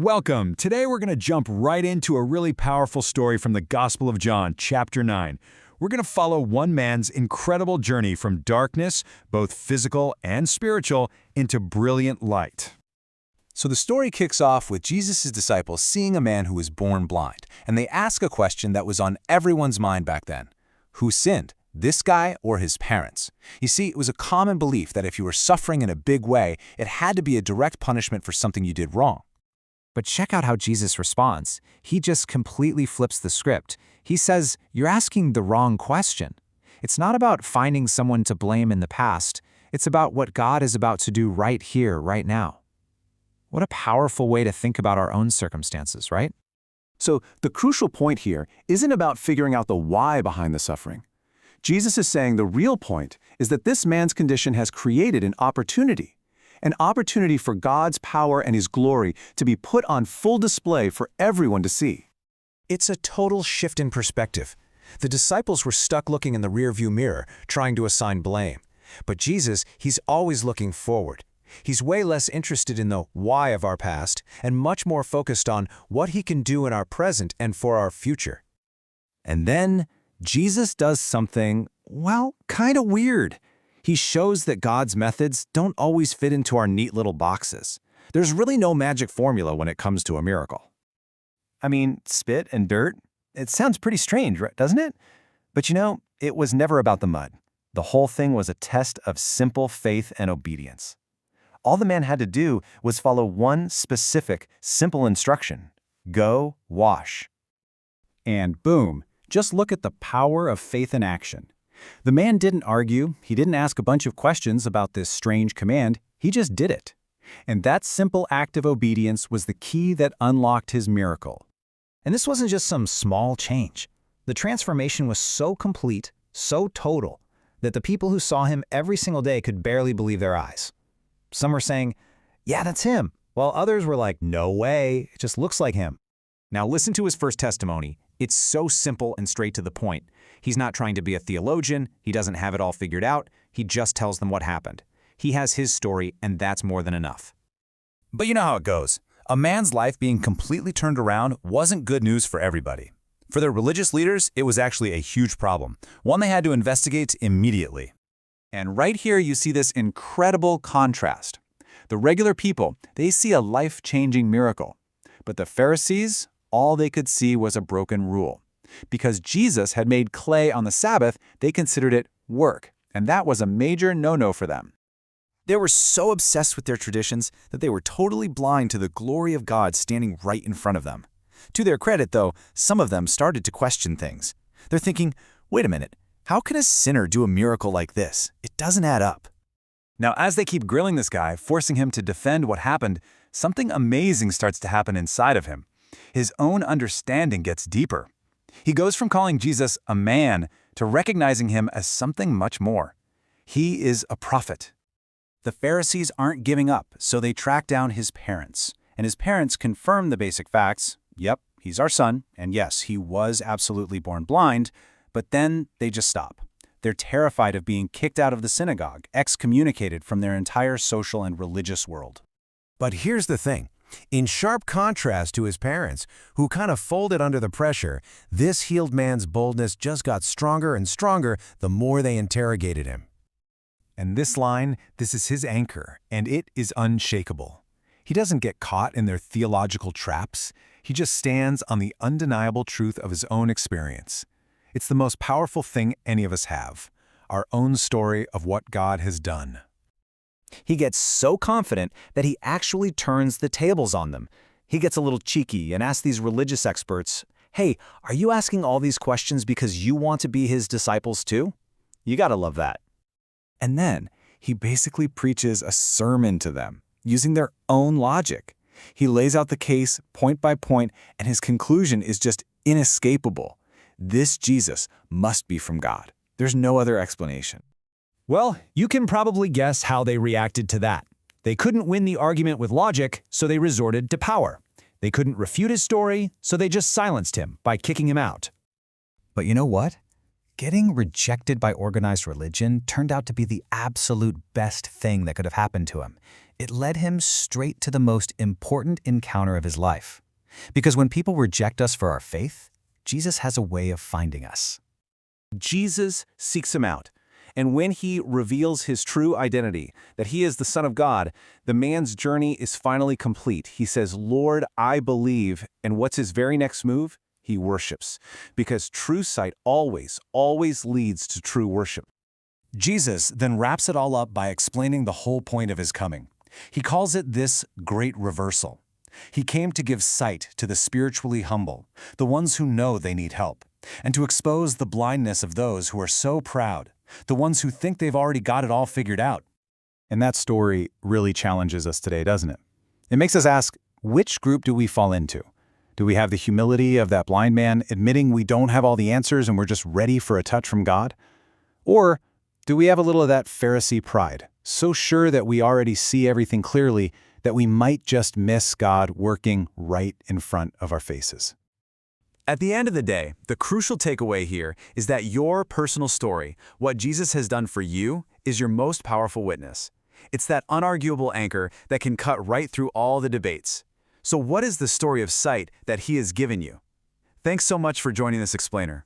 Welcome. Today we're going to jump right into a really powerful story from the Gospel of John, chapter 9. We're going to follow one man's incredible journey from darkness, both physical and spiritual, into brilliant light. So the story kicks off with Jesus' disciples seeing a man who was born blind, and they ask a question that was on everyone's mind back then. Who sinned, this guy or his parents? You see, it was a common belief that if you were suffering in a big way, it had to be a direct punishment for something you did wrong. But check out how Jesus responds. He just completely flips the script. He says, "You're asking the wrong question. It's not about finding someone to blame in the past. It's about what God is about to do right here, right now." What a powerful way to think about our own circumstances, right? So the crucial point here isn't about figuring out the why behind the suffering. Jesus is saying the real point is that this man's condition has created an opportunity for God's power and His glory to be put on full display for everyone to see. It's a total shift in perspective. The disciples were stuck looking in the rearview mirror, trying to assign blame. But Jesus, He's always looking forward. He's way less interested in the why of our past and much more focused on what He can do in our present and for our future. And then Jesus does something, well, kind of weird. He shows that God's methods don't always fit into our neat little boxes. There's really no magic formula when it comes to a miracle. I mean, spit and dirt, it sounds pretty strange, doesn't it? But it was never about the mud. The whole thing was a test of simple faith and obedience. All the man had to do was follow one specific, simple instruction. Go wash. And boom, just look at the power of faith in action. The man didn't argue, he didn't ask a bunch of questions about this strange command, he just did it. And that simple act of obedience was the key that unlocked his miracle. And this wasn't just some small change. The transformation was so complete, so total, that the people who saw him every single day could barely believe their eyes. Some were saying, "Yeah, that's him," while others were like, "No way, it just looks like him." Now listen to his first testimony. It's so simple and straight to the point. He's not trying to be a theologian. He doesn't have it all figured out. He just tells them what happened. He has his story, and that's more than enough. But you know how it goes. A man's life being completely turned around wasn't good news for everybody. For their religious leaders, it was actually a huge problem, one they had to investigate immediately. And right here you see this incredible contrast. The regular people, they see a life-changing miracle. But the Pharisees, all they could see was a broken rule. Because Jesus had made clay on the Sabbath, they considered it work, and that was a major no-no for them. They were so obsessed with their traditions that they were totally blind to the glory of God standing right in front of them. To their credit, though, some of them started to question things. They're thinking, wait a minute, how can a sinner do a miracle like this? It doesn't add up. Now, as they keep grilling this guy, forcing him to defend what happened, something amazing starts to happen inside of him. His own understanding gets deeper. He goes from calling Jesus a man to recognizing him as something much more. He is a prophet. The Pharisees aren't giving up, so they track down his parents. And his parents confirm the basic facts. Yep, he's our son, and yes, he was absolutely born blind, but then they just stop. They're terrified of being kicked out of the synagogue, excommunicated from their entire social and religious world. But here's the thing. In sharp contrast to his parents, who kind of folded under the pressure, this healed man's boldness just got stronger and stronger the more they interrogated him. And this line, this is his anchor, and it is unshakable. He doesn't get caught in their theological traps. He just stands on the undeniable truth of his own experience. It's the most powerful thing any of us have, our own story of what God has done. He gets so confident that he actually turns the tables on them. He gets a little cheeky and asks these religious experts, "Hey, are you asking all these questions because you want to be his disciples too?" You gotta love that. And then he basically preaches a sermon to them, using their own logic. He lays out the case point by point, and his conclusion is just inescapable. This Jesus must be from God. There's no other explanation. Well, you can probably guess how they reacted to that. They couldn't win the argument with logic, so they resorted to power. They couldn't refute his story, so they just silenced him by kicking him out. But you know what? Getting rejected by organized religion turned out to be the absolute best thing that could have happened to him. It led him straight to the most important encounter of his life. Because when people reject us for our faith, Jesus has a way of finding us. Jesus seeks him out. And when he reveals his true identity, that he is the Son of God, the man's journey is finally complete. He says, "Lord, I believe." And what's his very next move? He worships. Because true sight always leads to true worship. Jesus then wraps it all up by explaining the whole point of his coming. He calls it this great reversal. He came to give sight to the spiritually humble, the ones who know they need help, and to expose the blindness of those who are so proud, the ones who think they've already got it all figured out. And that story really challenges us today, doesn't it? It makes us ask, which group do we fall into? Do we have the humility of that blind man, admitting we don't have all the answers and we're just ready for a touch from God? Or do we have a little of that Pharisee pride, so sure that we already see everything clearly that we might just miss God working right in front of our faces? At the end of the day, the crucial takeaway here is that your personal story, what Jesus has done for you, is your most powerful witness. It's that unarguable anchor that can cut right through all the debates. So what is the story of sight that he has given you? Thanks so much for joining this explainer.